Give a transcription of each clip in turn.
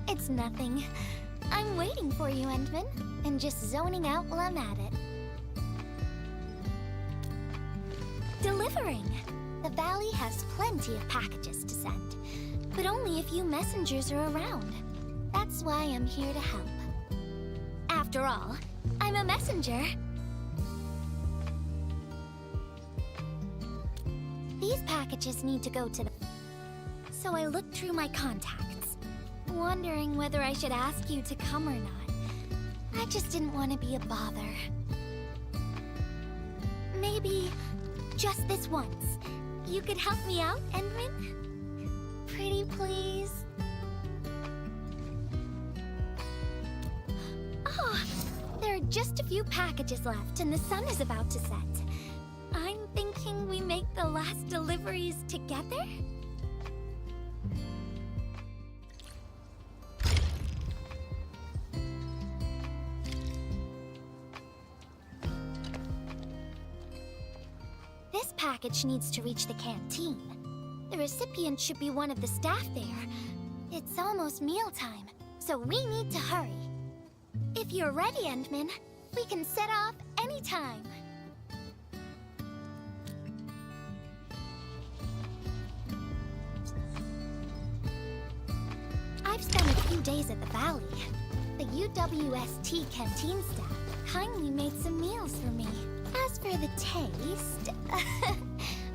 It's nothing. I'm waiting for you, Endman, and just zoning out while I'm at it. Delivering! The valley has plenty of packages to send, but only a few messengers are around. That's why I'm here to help. After all, I'm a messenger. These packages need to go to the... So I looked through my contacts, wondering whether I should ask you to come or not. I just didn't want to be a bother. Maybe just this once, you could help me out, Endman? Pretty please? Oh, there are just a few packages left and the sun is about to set. I'm thinking we make the last deliveries together? This package needs to reach the canteen. The recipient should be one of the staff there. It's almost mealtime, so we need to hurry. If you're ready, Endman, we can set off anytime. I've spent a few days at the valley. The UWST canteen staff kindly made some meals for me. As for the taste,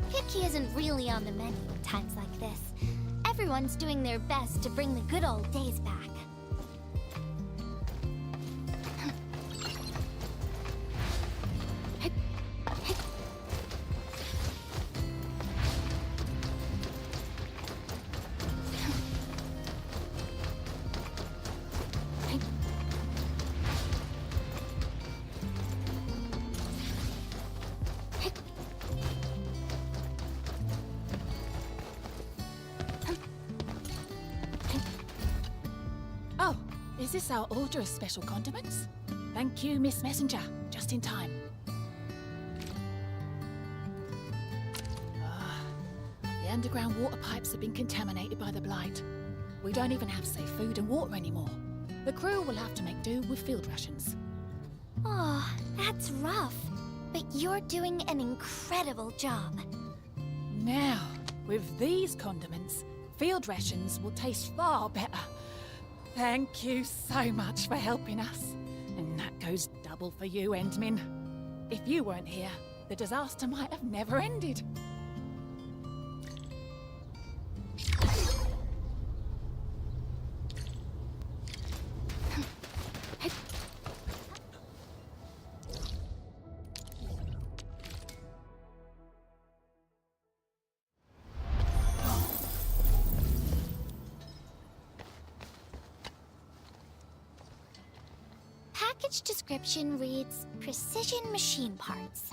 picky isn't really on the menu in times like this. Everyone's doing their best to bring the good old days back. Oh, is this our order of special condiments? Thank you, Miss Messenger. Just in time. The underground water pipes have been contaminated by the blight. We don't even have safe food and water anymore. The crew will have to make do with field rations. Oh, that's rough. But you're doing an incredible job. Now, with these condiments, field rations will taste far better. Thank you so much for helping us. And that goes double for you, Endman. If you weren't here, the disaster might have never ended. Package description reads, Precision Machine Parts.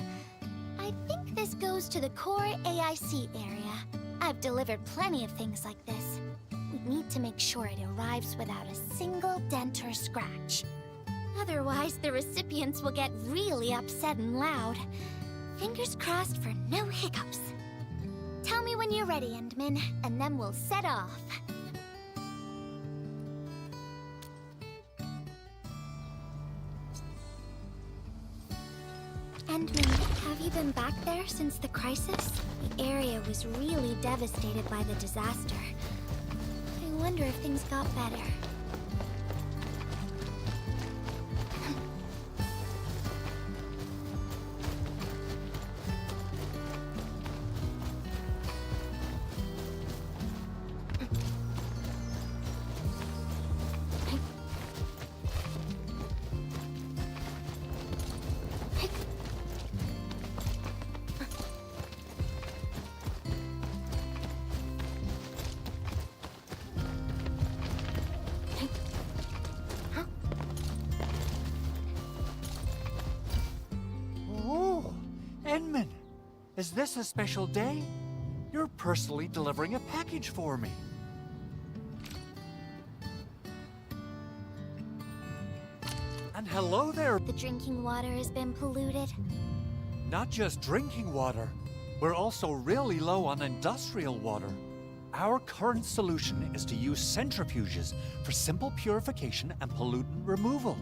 I think this goes to the core AIC area. I've delivered plenty of things like this. We need to make sure it arrives without a single dent or scratch. Otherwise, the recipients will get really upset and loud. Fingers crossed for no hiccups. Tell me when you're ready, Endman, and then we'll set off. Endman, have you been back there since the crisis? The area was really devastated by the disaster. I wonder if things got better. Endman, is this a special day? You're personally delivering a package for me. And hello there. The drinking water has been polluted. Not just drinking water. We're also really low on industrial water. Our current solution is to use centrifuges for simple purification and pollutant removal.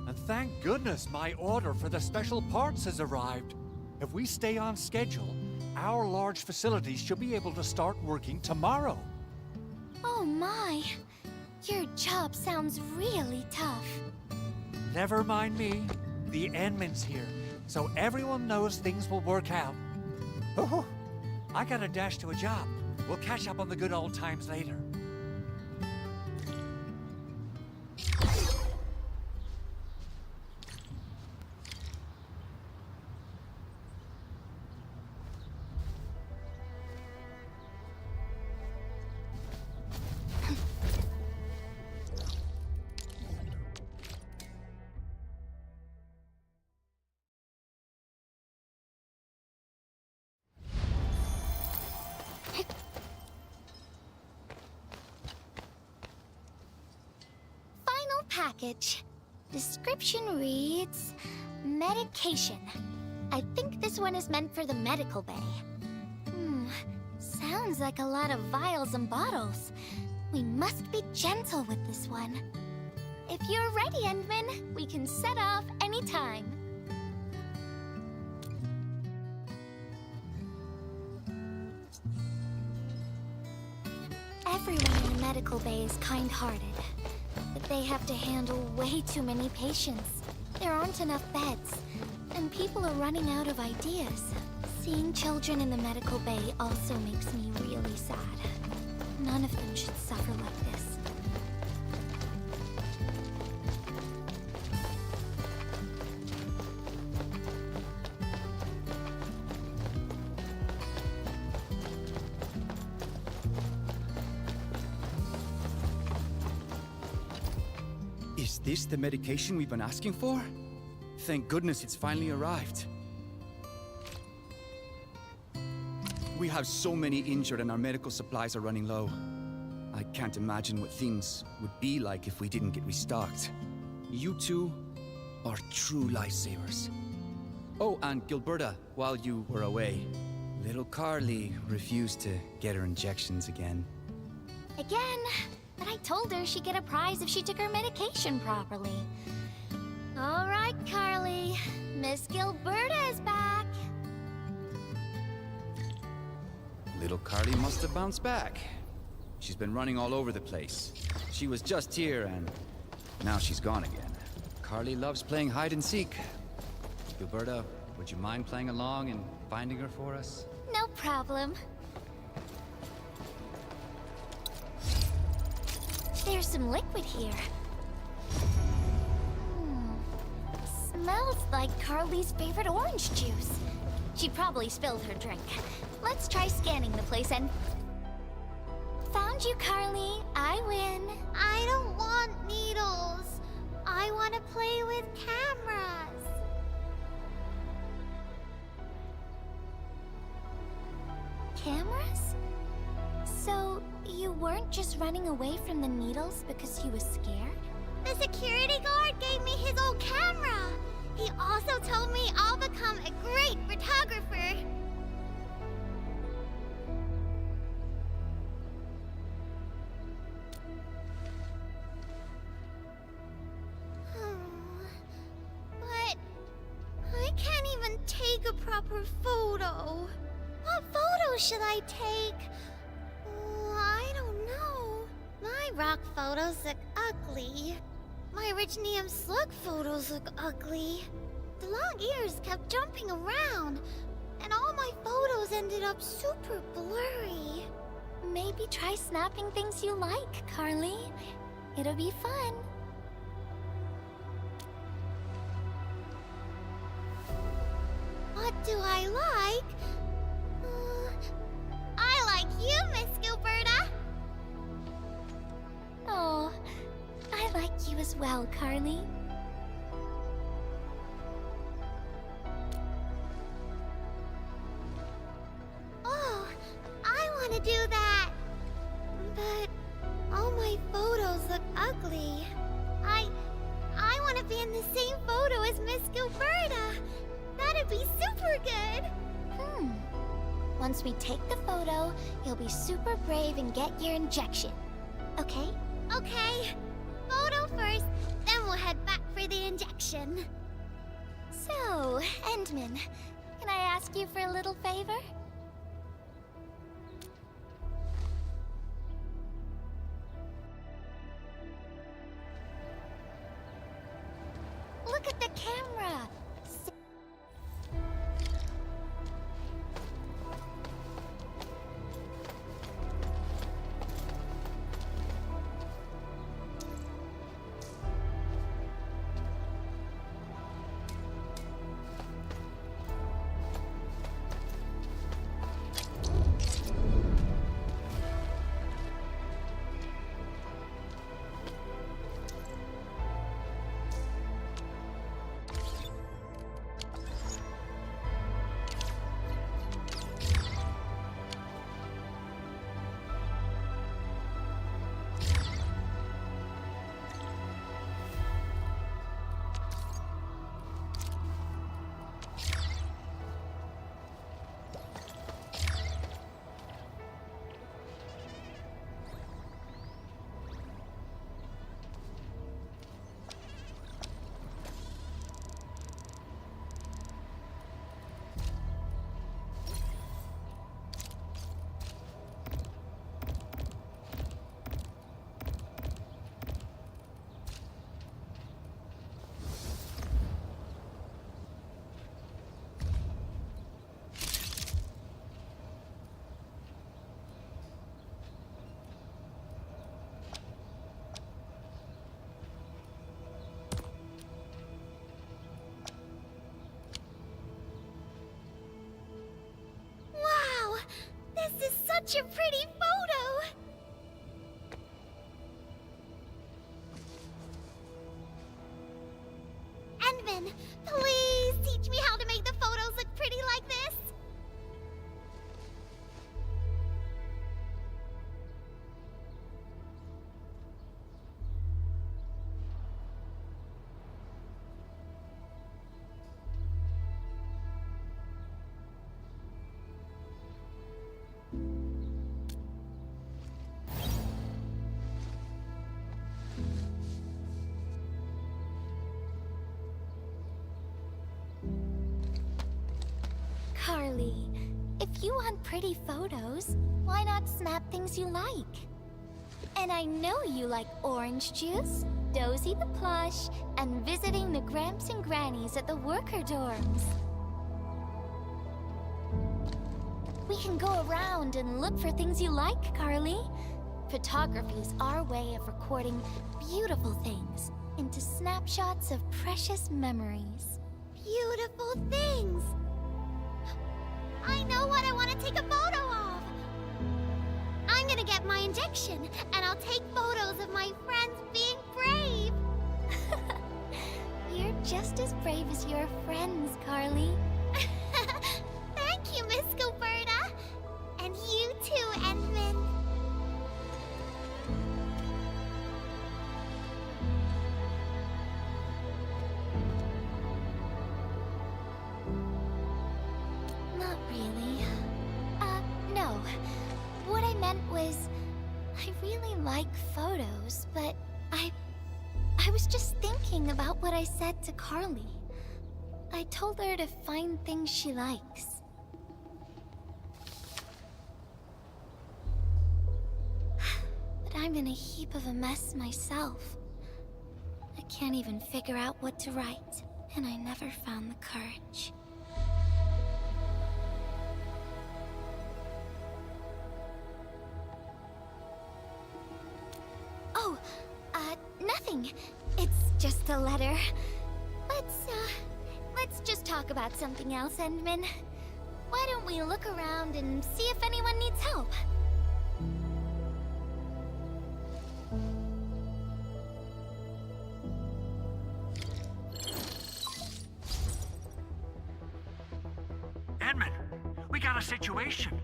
And thank goodness my order for the special parts has arrived. If we stay on schedule, our large facilities should be able to start working tomorrow. Oh my. Your job sounds really tough. Never mind me. The Endman's here, so everyone knows things will work out. Oh, I gotta dash to a job. We'll catch up on the good old times later. Package. Description reads, medication. I think this one is meant for the medical bay. Sounds like a lot of vials and bottles. We must be gentle with this one. If you're ready, Endman, we can set off anytime. Everyone in the medical bay is kind-hearted. But they have to handle way too many patients. There aren't enough beds, and people are running out of ideas. Seeing children in the medical bay also makes me really sad. None of them should suffer like this. Is this the medication we've been asking for? Thank goodness it's finally arrived. We have so many injured and our medical supplies are running low. I can't imagine what things would be like if we didn't get restocked. You two are true lifesavers. Oh, and Gilberta, while you were away, little Carly refused to get her injections again. Again? But I told her she'd get a prize if she took her medication properly. All right, Carly. Miss Gilberta is back. Little Carly must have bounced back. She's been running all over the place. She was just here and now she's gone again. Carly loves playing hide and seek. Gilberta, would you mind playing along and finding her for us? No problem. There's some liquid here. Smells like Carly's favorite orange juice. She probably spilled her drink. Let's try scanning the place and... Found you, Carly. I win. I don't want needles. I want to play with cameras. Cameras? So, you weren't just running away from the needles because you were scared? The security guard gave me his old camera. He also told me I'll become a great photographer. But I can't even take a proper photo. What photo should I take? I don't know. My rock photos look ugly. My rich Neum slug photos look ugly. The long ears kept jumping around, and all my photos ended up super blurry. Maybe try snapping things you like, Carly. It'll be fun. What do I like? I like you, Miss Gilberta. Oh, I like you as well, Carly. Oh, I want to do that. But all my photos look ugly. I want to be in the same photo as Miss Gilberta. That'd be super good. Once we take the photo, you'll be super brave and get your injection. Okay? Okay. Photo first, then we'll head back for the injection. So, Endman, can I ask you for a little favor? Look at the camera! Wow! This is such a pretty photo! Endman, please teach me how to make the photos look pretty like this! Carly, if you want pretty photos, why not snap things you like? And I know you like orange juice, Dozy the plush, and visiting the Gramps and Grannies at the worker dorms. We can go around and look for things you like, Carly. Photography is our way of recording beautiful things into snapshots of precious memories. Beautiful things! I know what I want to take a photo of! I'm gonna get my injection, and I'll take photos of my friends being brave! You're just as brave as your friends, Carly. Thank you, Miss Gilberta! And you too, Endman! Not really. No. What I meant was, I really like photos, but I was just thinking about what I said to Carly. I told her to find things she likes. But I'm in a heap of a mess myself. I can't even figure out what to write, and I never found the courage. Oh, nothing. It's just a letter. Let's just talk about something else, Endman. Why don't we look around and see if anyone needs help? Edmund, we got a situation.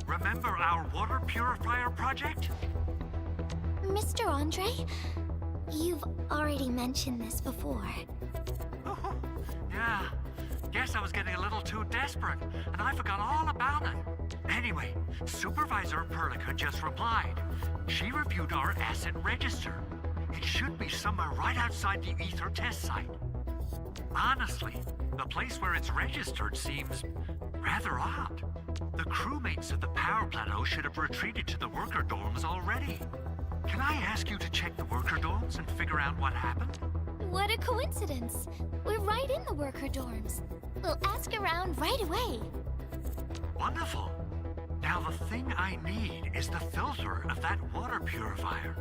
Remember our water purifier project? Mr. Andre, you've already mentioned this before. Oh, yeah. Guess I was getting a little too desperate, and I forgot all about it. Anyway, Supervisor Perlica just replied. She reviewed our asset register. It should be somewhere right outside the Ether test site. Honestly, the place where it's registered seems rather odd. The crewmates of the power plateau should have retreated to the worker dorms already. Can I ask you to check the worker dorms and figure out what happened? What a coincidence. We're right in the worker dorms. We'll ask around right away. Wonderful. Now the thing I need is the filter of that water purifier.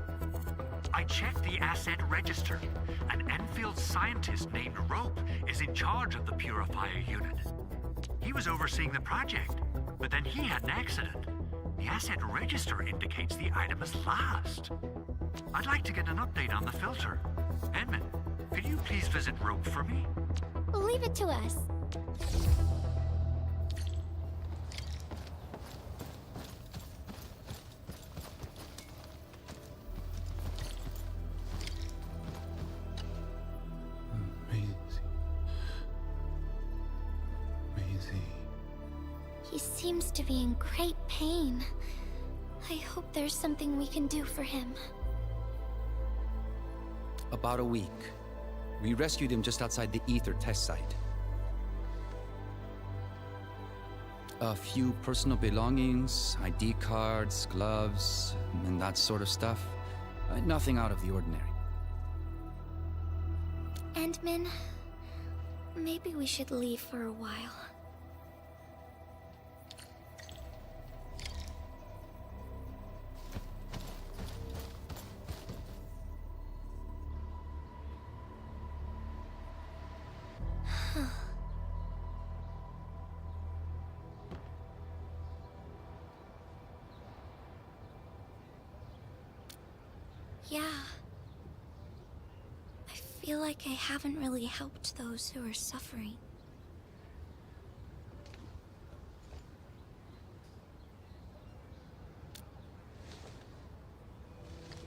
I checked the asset register. An Enfield scientist named Rope is in charge of the purifier unit. He was overseeing the project, but then he had an accident. The asset register indicates the item is lost. I'd like to get an update on the filter. Edmund, could you please visit Rope for me? Leave it to us. He seems to be in great pain. I hope there's something we can do for him. About a week. We rescued him just outside the Ether test site. A few personal belongings, ID cards, gloves, and that sort of stuff. Nothing out of the ordinary. And Min, maybe we should leave for a while. Yeah. I feel like I haven't really helped those who are suffering.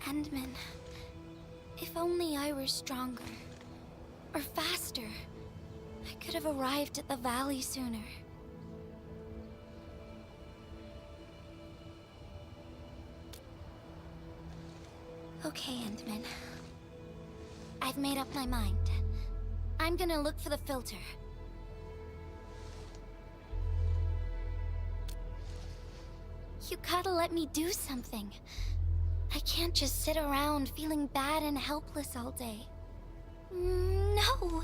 Endman, if only I were stronger, or faster, I could have arrived at the valley sooner. Okay, Endman. I've made up my mind. I'm gonna look for the filter. You gotta let me do something. I can't just sit around feeling bad and helpless all day. No!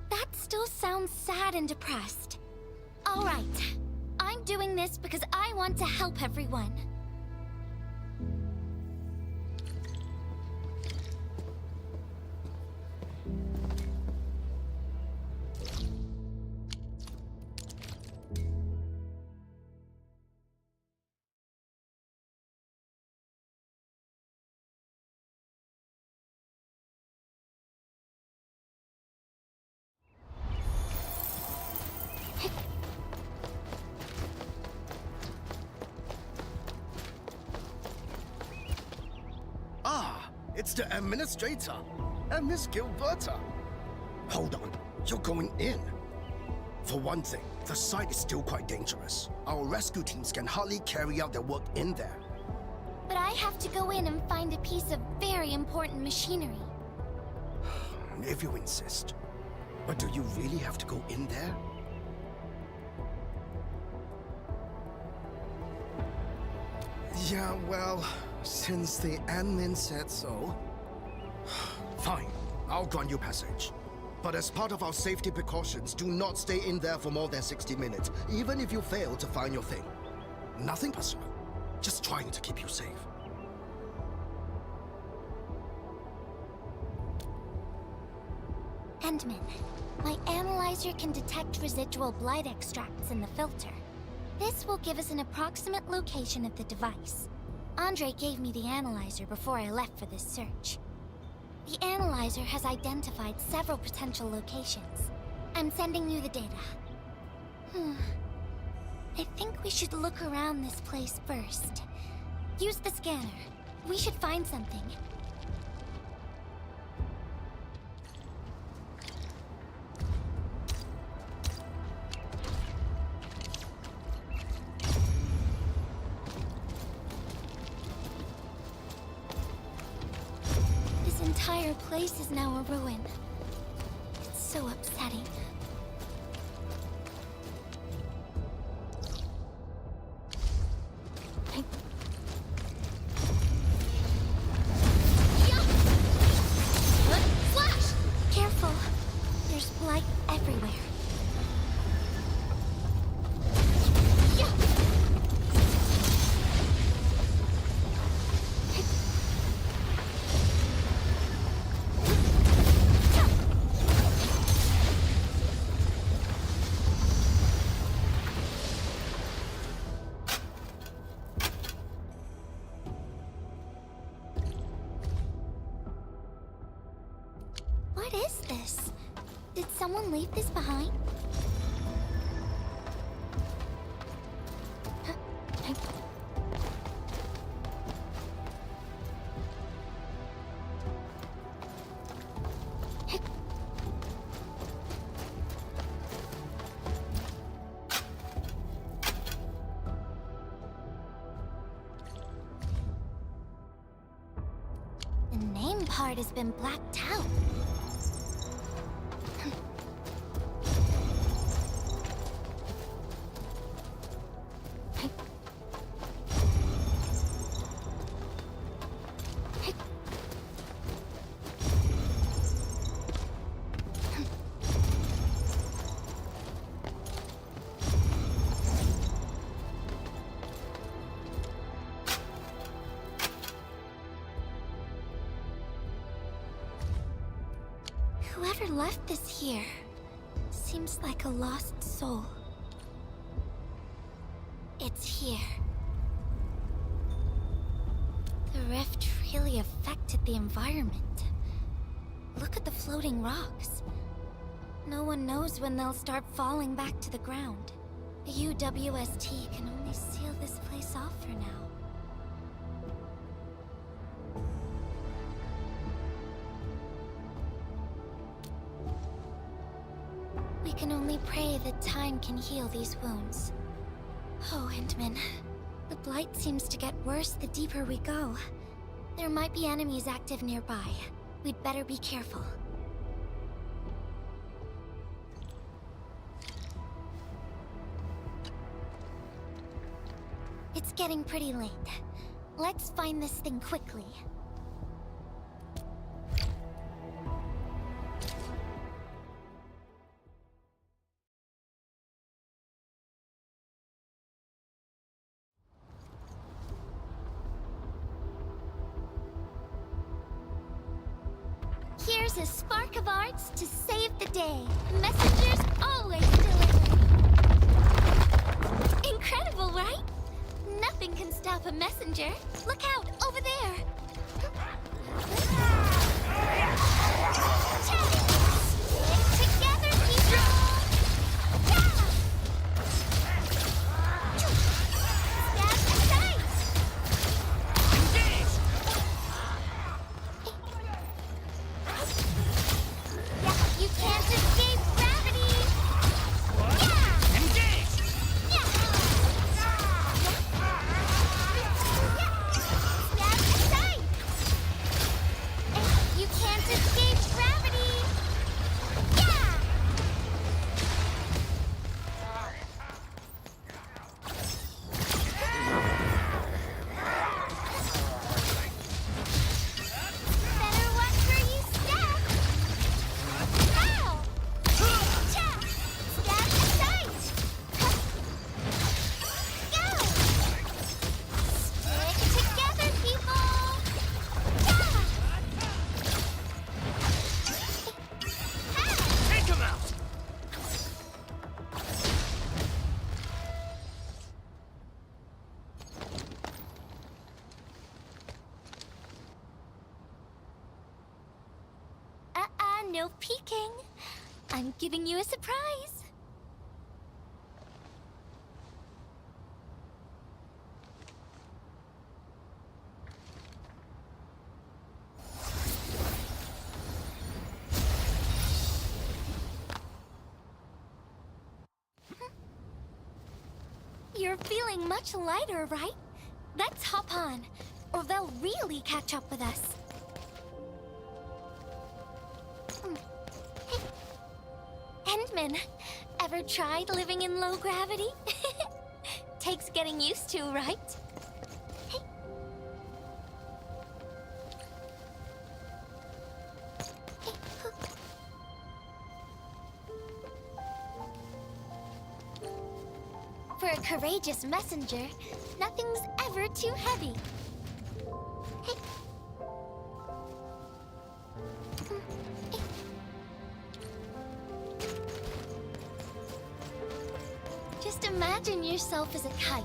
That still sounds sad and depressed. All right. I'm doing this because I want to help everyone. It's the administrator and Miss Gilberta. Hold on, you're going in. For one thing, the site is still quite dangerous. Our rescue teams can hardly carry out their work in there. But I have to go in and find a piece of very important machinery. If you insist. But do you really have to go in there? Yeah, well, since the admin said so... Fine, I'll grant you passage. But as part of our safety precautions, do not stay in there for more than 60 minutes, even if you fail to find your thing. Nothing personal, just trying to keep you safe. Endman, my analyzer can detect residual blood extracts in the filter. This will give us an approximate location of the device. Andre gave me the analyzer before I left for this search. The analyzer has identified several potential locations. I'm sending you the data. I think we should look around this place first. Use the scanner. We should find something. entire place is now a ruin. It's so upsetting. Flash! Careful. There's blight everywhere. What is this? Did someone leave this behind? The name part has been blacked out. Whoever left this here seems like a lost soul. It's here. The rift really affected the environment. Look at the floating rocks. No one knows when they'll start falling back to the ground. The UWST can only seal this place off for now. We can only pray that time can heal these wounds. Oh, Endman. The blight seems to get worse the deeper we go. There might be enemies active nearby. We'd better be careful. It's getting pretty late. Let's find this thing quickly. Here's a spark of arts to save the day. Messengers always deliver. Incredible, right? Nothing can stop a messenger. Look out, over there. Stick together, people. Yeah! Stab aside. You can't escape gravity! Yeah! Engage! Yeah! Step aside! You can't escape gravity! Yeah! Better watch where you step! Ow! Cha! Step aside! Go! Stick together, people! Yeah! Take him out! No peeking. I'm giving you a surprise. You're feeling much lighter, right? Let's hop on, or they'll really catch up with us. Endman, ever tried living in low gravity? Takes getting used to, right? Hey. For a courageous messenger, nothing's ever too heavy. Hey. Just imagine yourself as a kite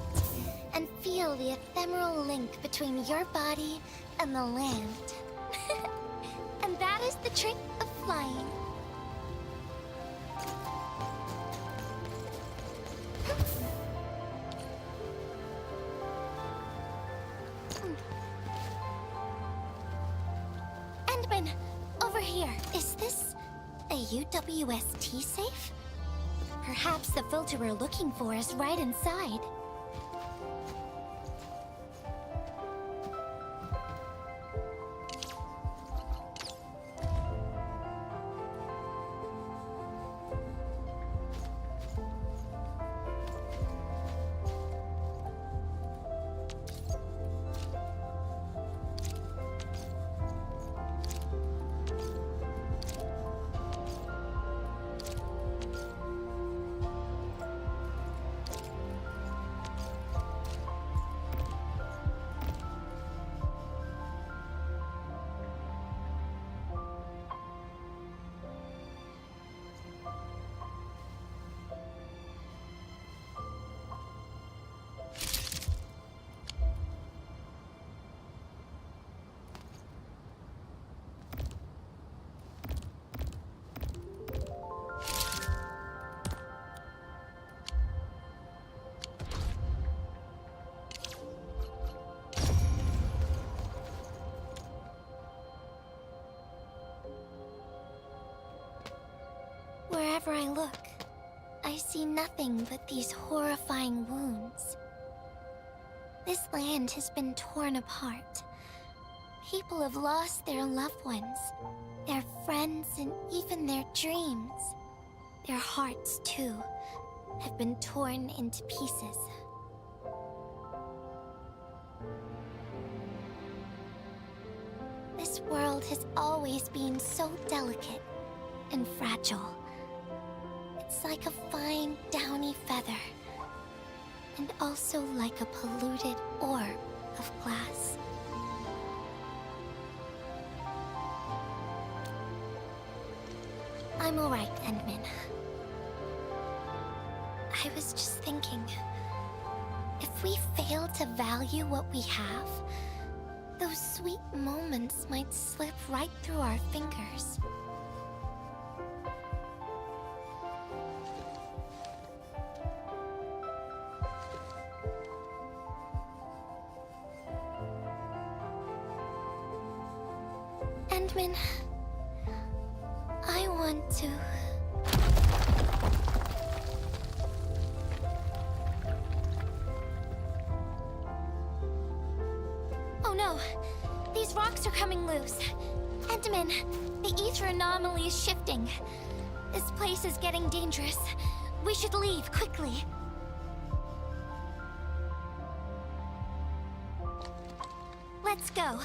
and feel the ephemeral link between your body and the land. And that is the trick of flying. Endman, over here. Is this a UWST safe? Perhaps the filter we're looking for is right inside. Wherever I look, I see nothing but these horrifying wounds. This land has been torn apart. People have lost their loved ones, their friends, and even their dreams. Their hearts, too, have been torn into pieces. This world has always been so delicate and fragile. It's like a fine, downy feather, and also like a polluted orb of glass. I'm all right, Endman. I was just thinking, if we fail to value what we have, those sweet moments might slip right through our fingers. Endman, I want to... Oh no! These rocks are coming loose. Endman, the ether anomaly is shifting. This place is getting dangerous. We should leave quickly. Let's go.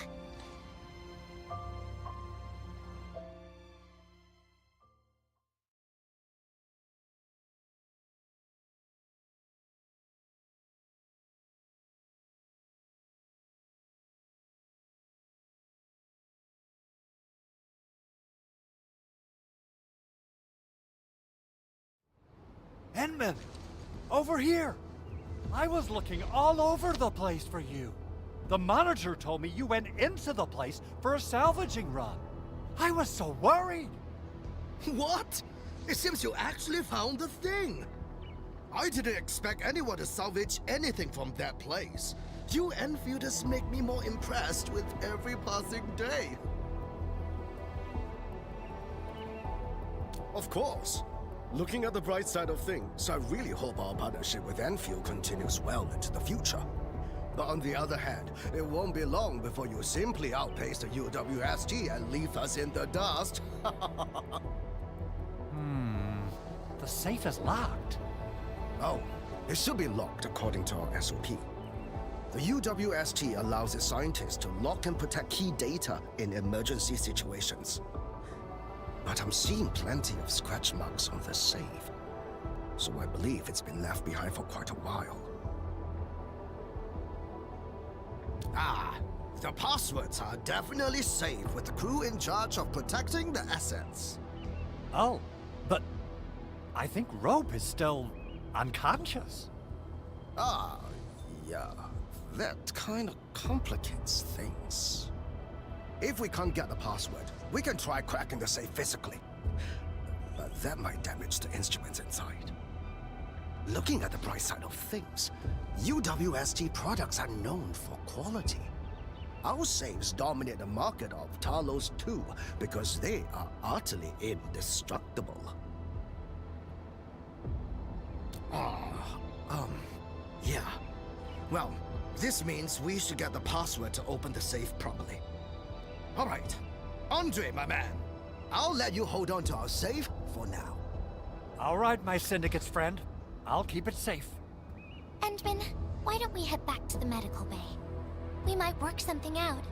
Endman! Over here! I was looking all over the place for you. The manager told me you went into the place for a salvaging run. I was so worried! What? It seems you actually found the thing. I didn't expect anyone to salvage anything from that place. You Enfielders make me more impressed with every passing day. Of course. Looking at the bright side of things, I really hope our partnership with Enfield continues well into the future. But on the other hand, it won't be long before you simply outpace the UWST and leave us in the dust. The safe is locked. Oh, it should be locked according to our SOP. The UWST allows its scientists to lock and protect key data in emergency situations. But I'm seeing plenty of scratch marks on the safe, so I believe it's been left behind for quite a while. Ah, the passwords are definitely safe with the crew in charge of protecting the assets. Oh, but I think Rope is still unconscious. Ah, yeah. That kind of complicates things. If we can't get the password, we can try cracking the safe physically. But that might damage the instruments inside. Looking at the bright side of things, UWST products are known for quality. Our safes dominate the market of Talos too, because they are utterly indestructible. Yeah. Well, this means we should get the password to open the safe properly. All right. Andre, my man. I'll let you hold on to our safe for now. All right, my syndicate's friend. I'll keep it safe. Endman, why don't we head back to the medical bay? We might work something out.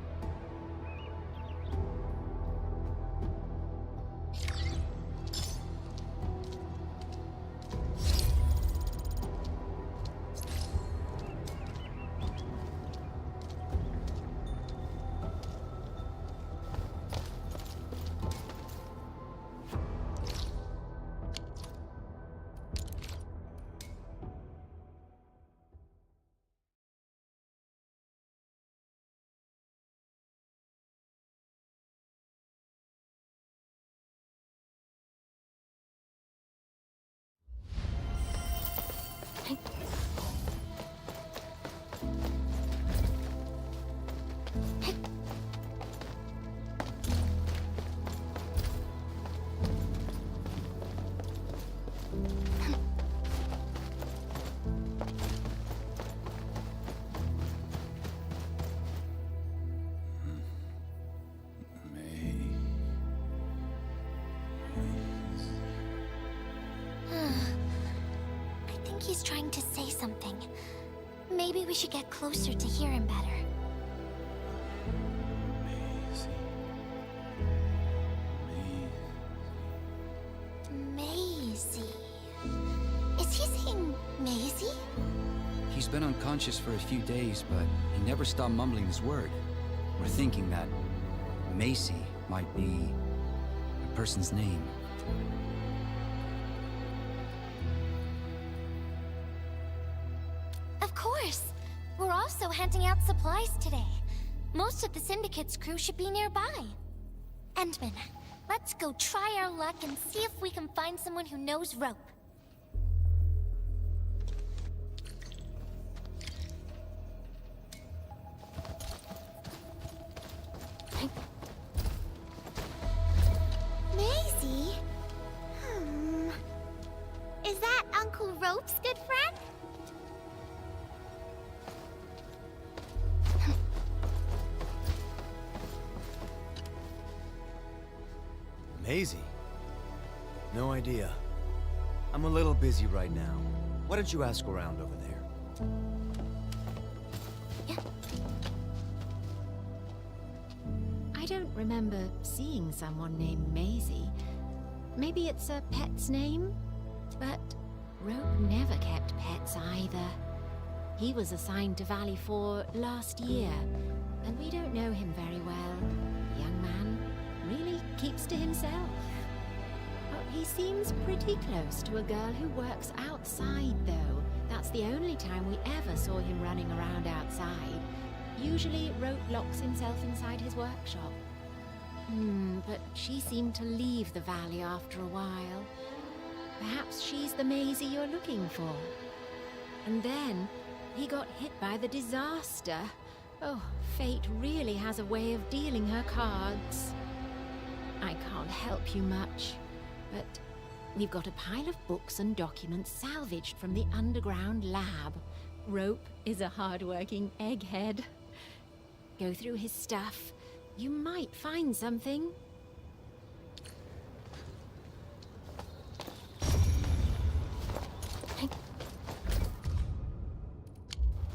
He's trying to say something. Maybe we should get closer to hear him better. Maisie. Is he saying Maisie? He's been unconscious for a few days, but he never stopped mumbling his word. We're thinking that Macy might be a person's name. Of course. We're also handing out supplies today. Most of the Syndicate's crew should be nearby. Endman, let's go try our luck and see if we can find someone who knows rope. Maisie? Is that Uncle Rope's good friend? Maisie? No idea. I'm a little busy right now. Why don't you ask around over there? Yeah. I don't remember seeing someone named Maisie. Maybe it's a pet's name? But Rope never kept pets either. He was assigned to Valley 4 last year, and we don't know him very well. The young man really keeps to himself. But he seems pretty close to a girl who works outside, though. That's the only time we ever saw him running around outside. Usually, Rope locks himself inside his workshop. But she seemed to leave the valley after a while. Perhaps she's the Maisie you're looking for. And then, he got hit by the disaster. Oh, fate really has a way of dealing her cards. I can't help you much, but we've got a pile of books and documents salvaged from the underground lab. Rope is a hard-working egghead. Go through his stuff. You might find something.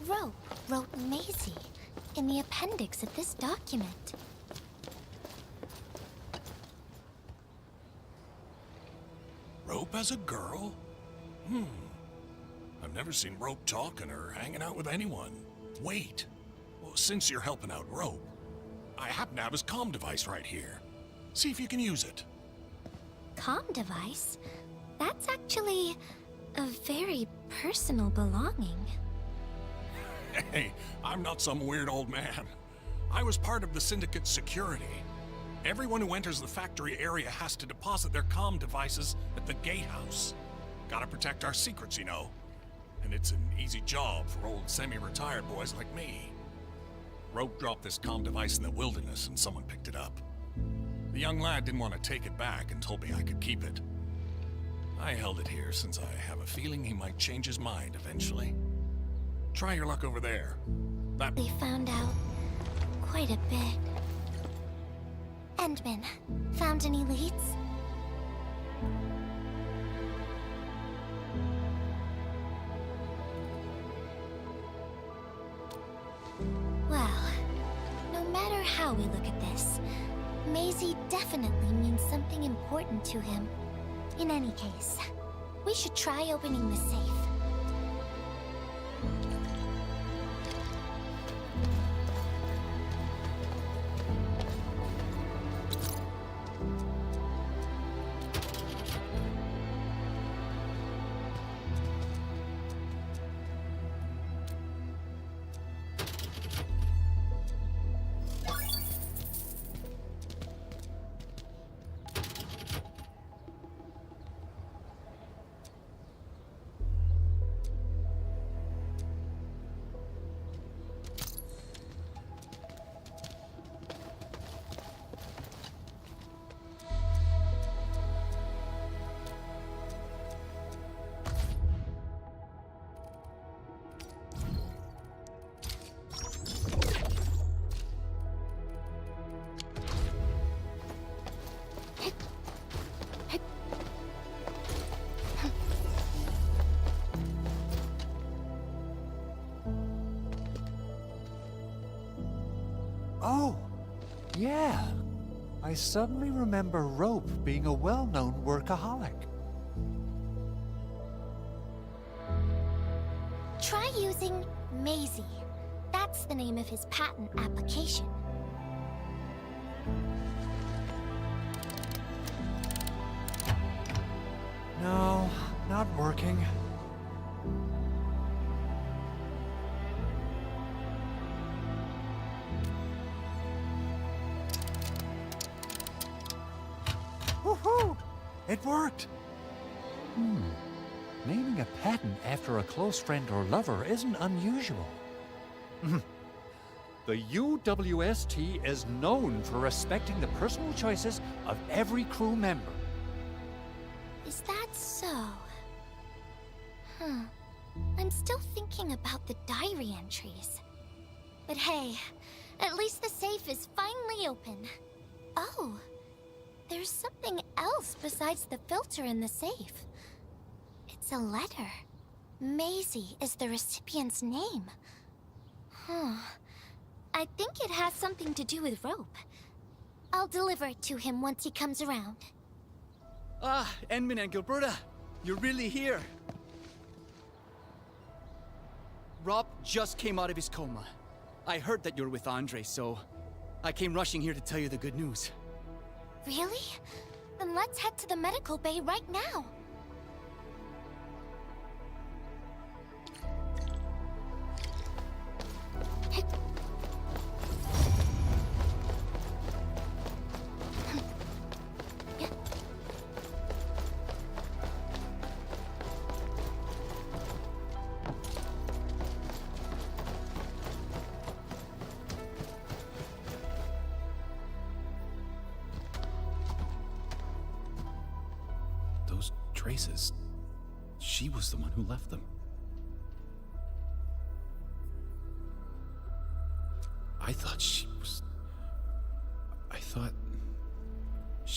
Rope wrote Maisie in the appendix of this document. Rope as a girl? I've never seen Rope talking or hanging out with anyone. Wait. Well, since you're helping out Rope, I happen to have his comm device right here. See if you can use it. Comm device? That's actually a very personal belonging. Hey, I'm not some weird old man. I was part of the Syndicate's security. Everyone who enters the factory area has to deposit their comm devices at the gatehouse. Gotta protect our secrets, you know. And it's an easy job for old semi-retired boys like me. Rope dropped this comm device in the wilderness and someone picked it up. The young lad didn't want to take it back and told me I could keep it. I held it here since I have a feeling he might change his mind eventually. Try your luck over there. They found out quite a bit. Endman, found any leads? Well, no matter how we look at this, Maisie definitely means something important to him. In any case, we should try opening the safe. Oh, yeah. I suddenly remember Rope being a well-known workaholic. Try using Maisie. That's the name of his patent application. No, not working. Woohoo! It worked! Naming a patent after a close friend or lover isn't unusual. The UWST is known for respecting the personal choices of every crew member. Is that so? I'm still thinking about the diary entries. But hey, at least the safe is finally open. Oh, there's something else besides the filter in the safe. It's a letter. Maisie is the recipient's name. I think it has something to do with Rope. I'll deliver it to him once he comes around. Ah, Endman and Gilberta, you're really here. Rob just came out of his coma. I heard that you're with Andre, so I came rushing here to tell you the good news. Really? Then let's head to the medical bay right now. Those traces, she was the one who left them. I thought she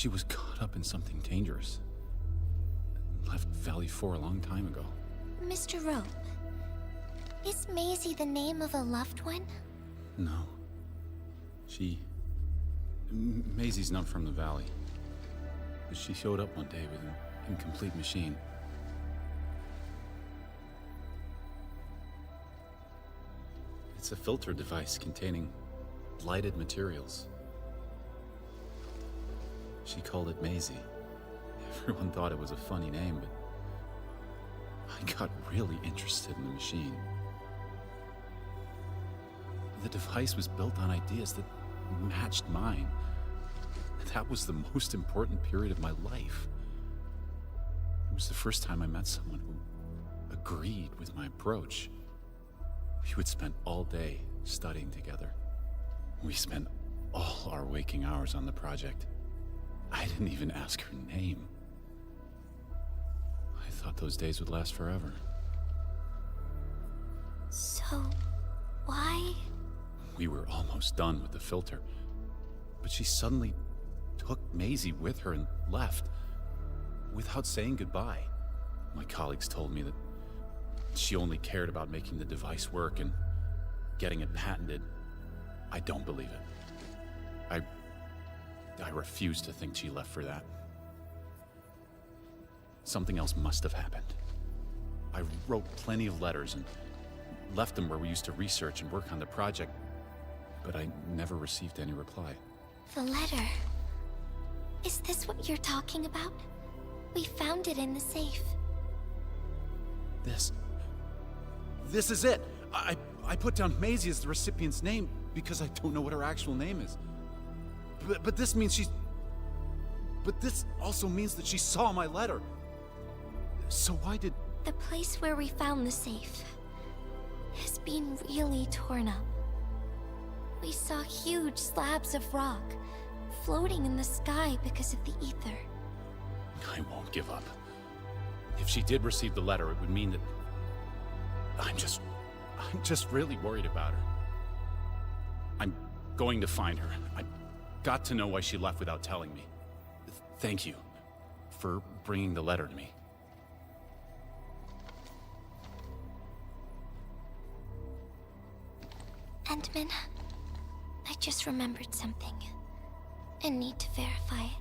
was caught up in something dangerous. Left Valley 4 a long time ago. Mr. Rope, Is Maisie the name of a loved one? No. Maisie's not from the valley. But she showed up one day with an incomplete machine. It's a filter device containing blighted materials. She called it Maisie. Everyone thought it was a funny name, but I got really interested in the machine. The device was built on ideas that matched mine. That was the most important period of my life. It was the first time I met someone who agreed with my approach. We would spend all day studying together. We spent all our waking hours on the project. I didn't even ask her name. I thought those days would last forever. So, why? We were almost done with the filter, but she suddenly took Maisie with her and left without saying goodbye. My colleagues told me that she only cared about making the device work and getting it patented. I don't believe it. I refuse to think she left for that. Something else must have happened. I wrote plenty of letters and left them where we used to research and work on the project, but I never received any reply. The letter. Is this what you're talking about? We found it in the safe. This is it! I put down Maisie as the recipient's name because I don't know what her actual name is. But this means she's... But this also means that she saw my letter. So why did... The place where we found the safe has been really torn up. We saw huge slabs of rock floating in the sky because of the ether. I won't give up. If she did receive the letter, it would mean that... I'm just really worried about her. I'm going to find her. I've got to know why she left without telling me. Thank you for bringing the letter to me. Endman, I just remembered something. I need to verify it.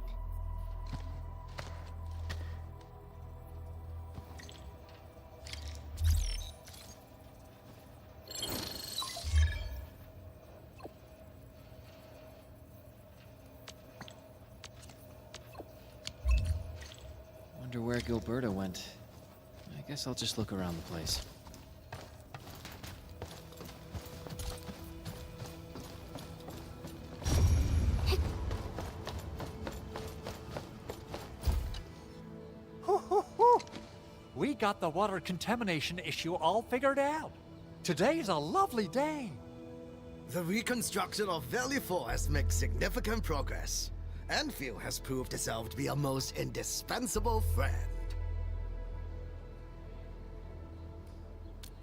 Wonder where Gilberta went. I guess I'll just look around the place. We got the water contamination issue all figured out. Today's a lovely day. The reconstruction of Valley 4 has made significant progress. Endfield has proved itself to be a most indispensable friend.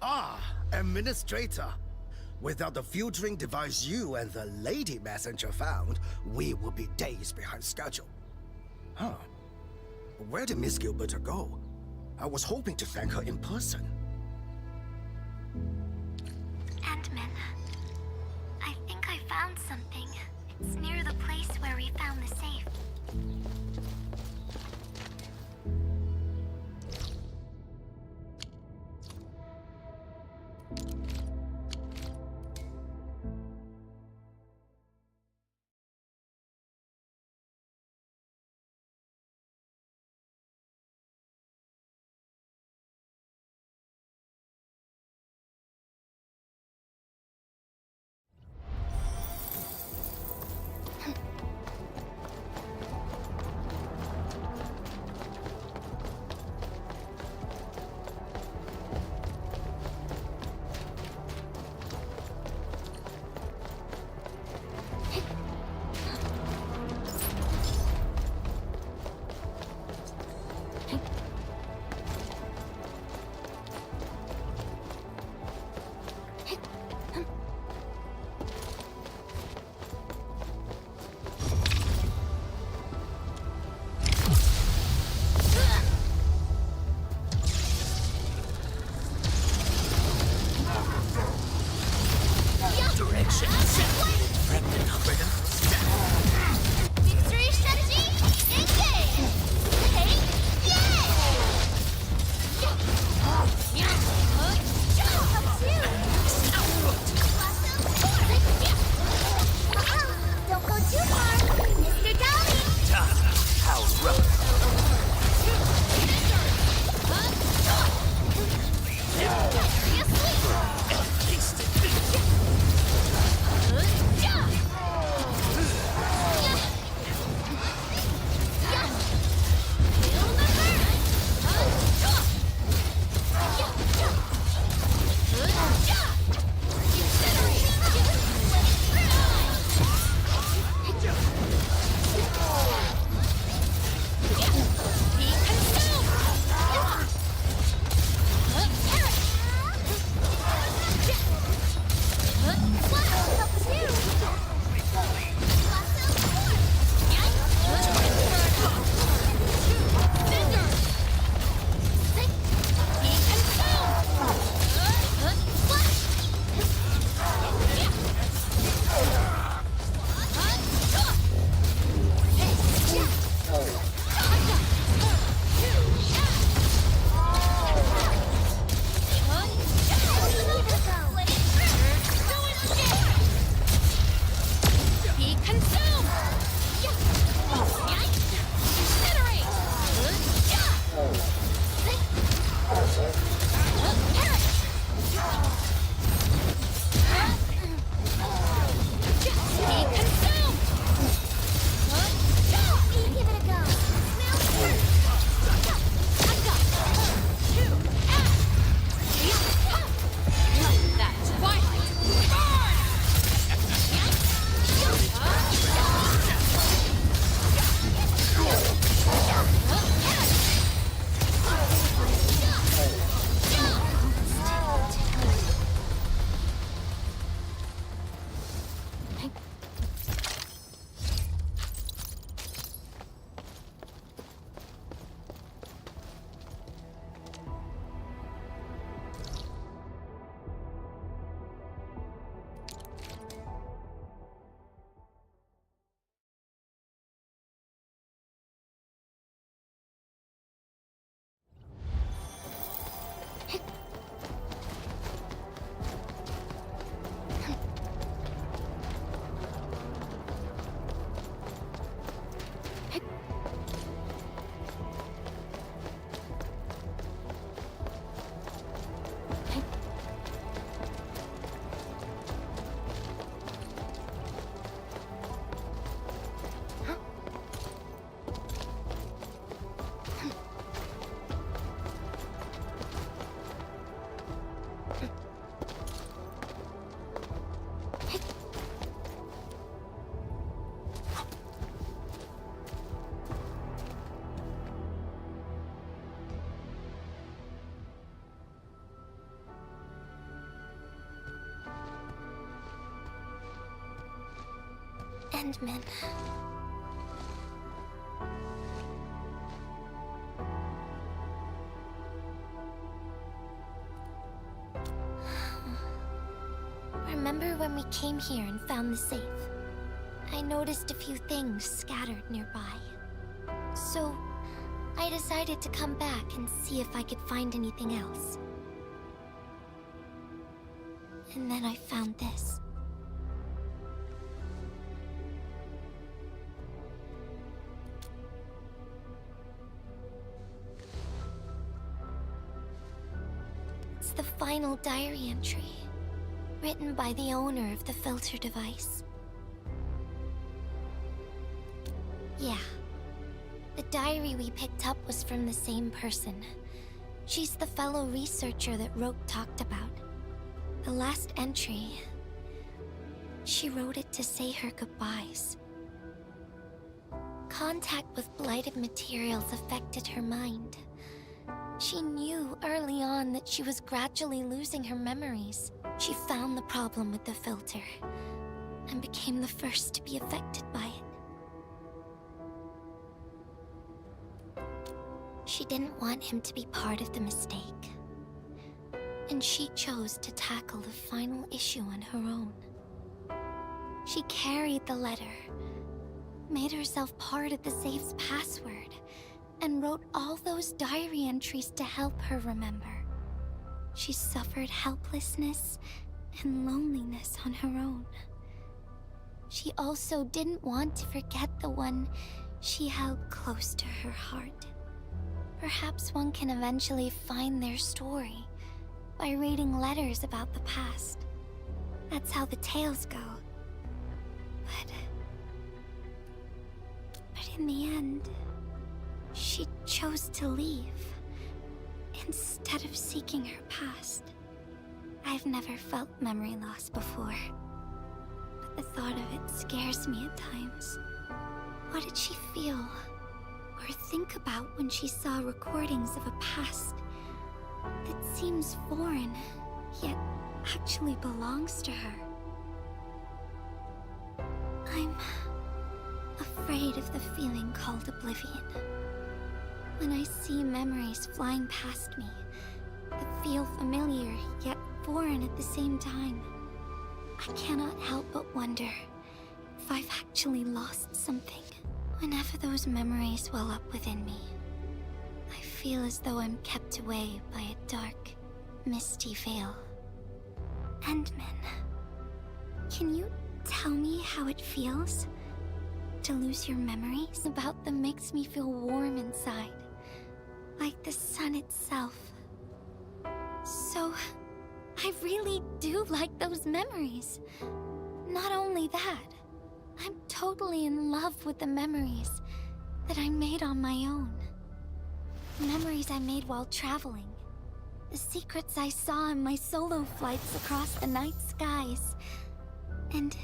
Ah, Administrator. Without the filtering device you and the lady messenger found, we would be days behind schedule. Huh. Where did Miss Gilberta go? I was hoping to thank her in person. Endman, I think I found something. It's near the place where we found the safe. Endman. Remember when we came here and found the safe? I noticed a few things scattered nearby. So, I decided to come back and see if I could find anything else. And then I found this. It's the final diary entry, written by the owner of the filter device. Yeah. The diary we picked up was from the same person. She's the fellow researcher that Roke talked about. The last entry, she wrote it to say her goodbyes. Contact with blighted materials affected her mind. She knew early on that she was gradually losing her memories. She found the problem with the filter and became the first to be affected by it. She didn't want him to be part of the mistake, and she chose to tackle the final issue on her own. She carried the letter, made herself part of the safe's password, and wrote all those diary entries to help her remember. She suffered helplessness and loneliness on her own. She also didn't want to forget the one she held close to her heart. Perhaps one can eventually find their story by reading letters about the past. That's how the tales go. But in the end, she chose to leave instead of seeking her past. I've never felt memory loss before, but the thought of it scares me at times. What did she feel or think about when she saw recordings of a past that seems foreign, yet actually belongs to her? I'm afraid of the feeling called oblivion. When I see memories flying past me that feel familiar, yet foreign at the same time, I cannot help but wonder if I've actually lost something. Whenever those memories well up within me, I feel as though I'm kept away by a dark, misty veil. Endman, can you tell me how it feels to lose your memories? About them makes me feel warm inside, like the sun itself. So, I really do like those memories. Not only that, I'm totally in love with the memories that I made on my own. Memories I made while traveling. The secrets I saw in my solo flights across the night skies. And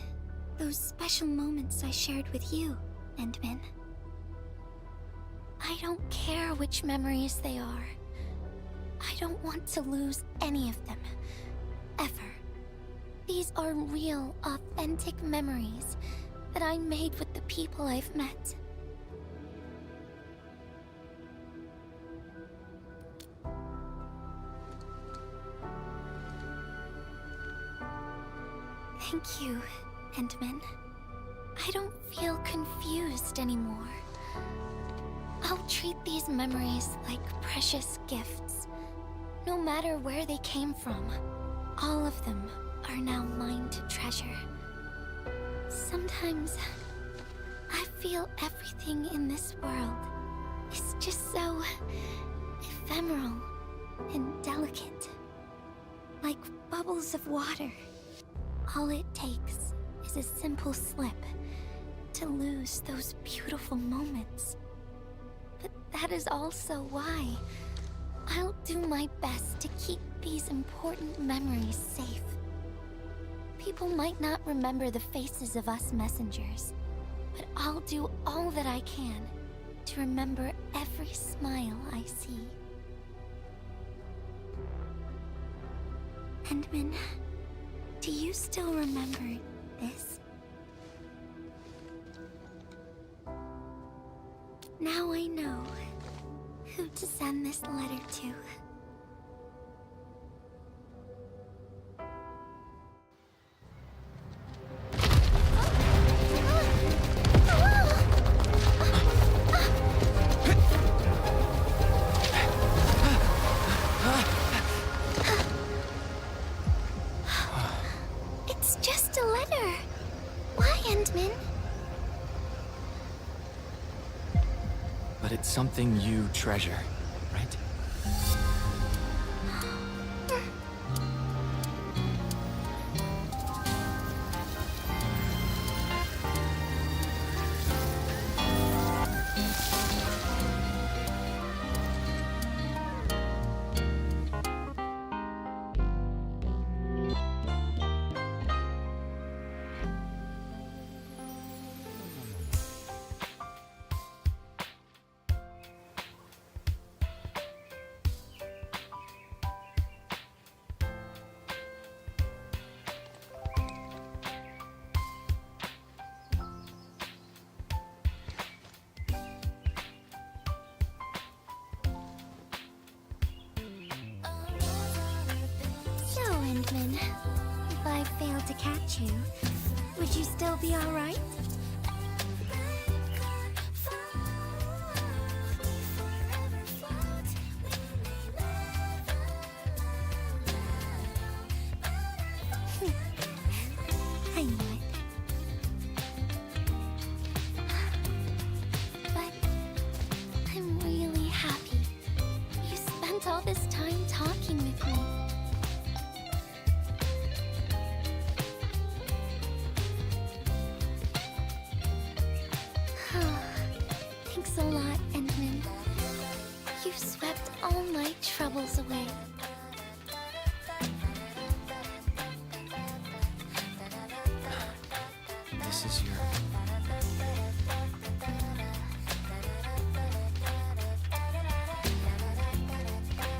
those special moments I shared with you, Endman. I don't care which memories they are. I don't want to lose any of them. Ever. These are real, authentic memories that I made with the people I've met. Thank you, Endman. I don't feel confused anymore. I'll treat these memories like precious gifts. No matter where they came from, all of them are now mine to treasure. Sometimes, I feel everything in this world is just so ephemeral and delicate. Like bubbles of water. All it takes is a simple slip to lose those beautiful moments. But that is also why I'll do my best to keep these important memories safe. People might not remember the faces of us messengers, but I'll do all that I can to remember every smile I see. Endman, do you still remember this? Now I know who to send this letter to. It's just a letter. Why, Endman? But it's something you treasure, right? Endman, if I failed to catch you, would you still be all right? I knew it. But I'm really happy. You spent all this time talking with me. Thanks a lot, Endman. You've swept all my troubles away. This is your...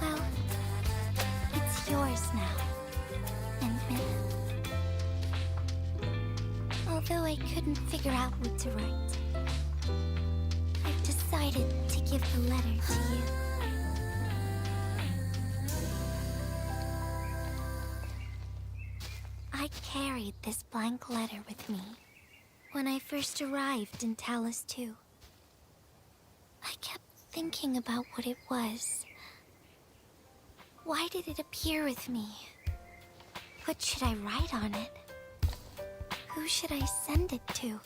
Well, it's yours now, Endman. Although I couldn't figure out what to write, I've decided to give the letter to you. I carried this blank letter with me when I first arrived in Talus 2. I kept thinking about what it was. Why did it appear with me? What should I write on it? Who should I send it to?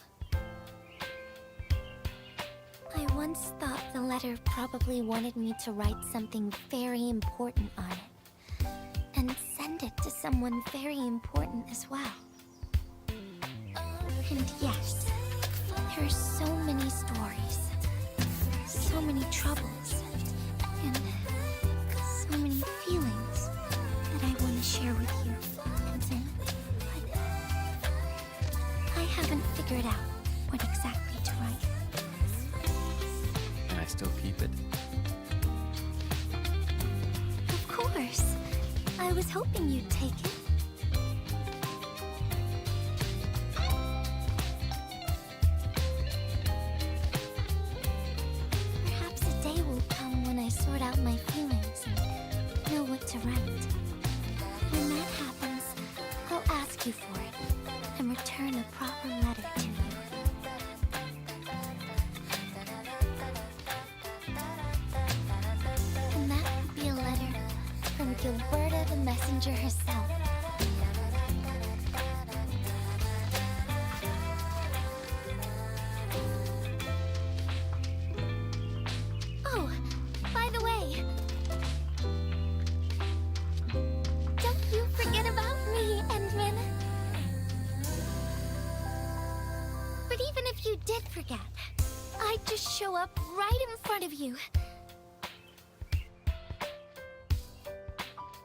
I once thought the letter probably wanted me to write something very important on it, and send it to someone very important as well. And yes, there are so many stories, so many troubles, and so many feelings that I want to share with you, Ensign. But I haven't figured out what exactly to write. Can I still keep it? Of course. I was hoping you'd take it. Perhaps a day will come when I sort out my feelings and know what to write. When that happens, I'll ask you for it and return a proper letter to you. And that would be a letter from Gilberta the messenger herself. Oh, by the way, don't you forget about me, Endman. But even if you did forget, I'd just show up right in front of you.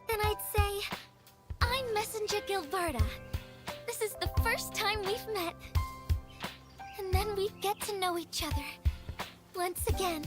Then I'd say, I'm Messenger Gilberta. This is the first time we've met. And then we'd get to know each other once again.